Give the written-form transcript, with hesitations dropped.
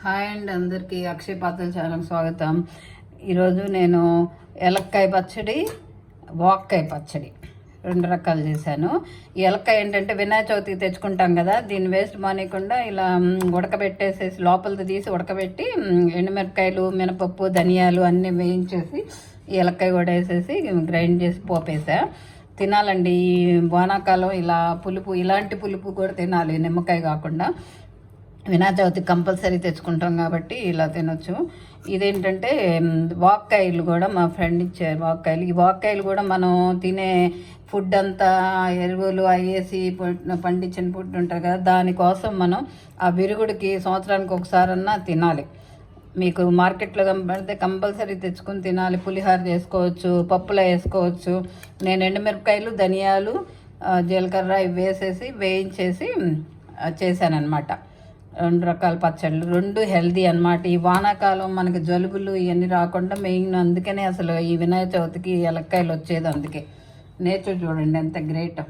Hi అండి, అందరికీ అక్షయ పాత్ర ఛానల్ స్వాగతం. ఈరోజు నేను ఎలక్కాయ పచ్చడి, వాక్కాయ పచ్చడి రెండు రకాలు చేశాను. ఈ ఎలక్కాయ ఏంటంటే వినాయక చవితికి తెచ్చుకుంటాం కదా, దీన్ని వేస్ట్ మానేయకుండా ఇలా ఉడకబెట్టేసేసి లోపలిది తీసి ఉడకబెట్టి ఎండుమిరపకాయలు, మినపప్పు, ధనియాలు అన్నీ వేయించేసి ఈ ఎలక్కాయ కూడా వేసేసి గ్రైండ్ చేసి పోపేసా. తినాలండి. ఈ వానాకాలం ఇలా పులుపు, ఇలాంటి పులుపు కూడా తినాలి, నిమ్మకాయ కాకుండా. వినాయక చవితి కంపల్సరీ తెచ్చుకుంటాం కాబట్టి ఇలా తినొచ్చు. ఇదేంటంటే వాక్కాయలు కూడా మా ఫ్రెండ్ ఇచ్చారు. వాక్కాయలు, ఈ వాక్కాయలు కూడా మనం తినే ఫుడ్ అంతా ఎరువులు అయ్యేసి పండించిన ఫుడ్ ఉంటుంది కదా, దానికోసం మనం ఆ విరుగుడికి సంవత్సరానికి ఒకసారన్నా తినాలి. మీకు మార్కెట్లో కనబడితే కంపల్సరీ తెచ్చుకుని తినాలి. పులిహోర చేసుకోవచ్చు, పప్పులో వేసుకోవచ్చు. నేను ఎండుమిరపకాయలు, ధనియాలు, జీలకర్ర ఇవి వేసేసి వేయించేసి చేశానన్నమాట. రెండు రకాల పచ్చళ్ళు, రెండు హెల్దీ అన్నమాట. ఈ వానాకాలం మనకి జలుబులు ఇవన్నీ రాకుండా మెయిన్ అందుకనే అసలు ఈ వినాయక చవితికి ఎలక్కాయలు వచ్చేది. అందుకే నేచర్ చూడండి ఎంత గ్రేట్.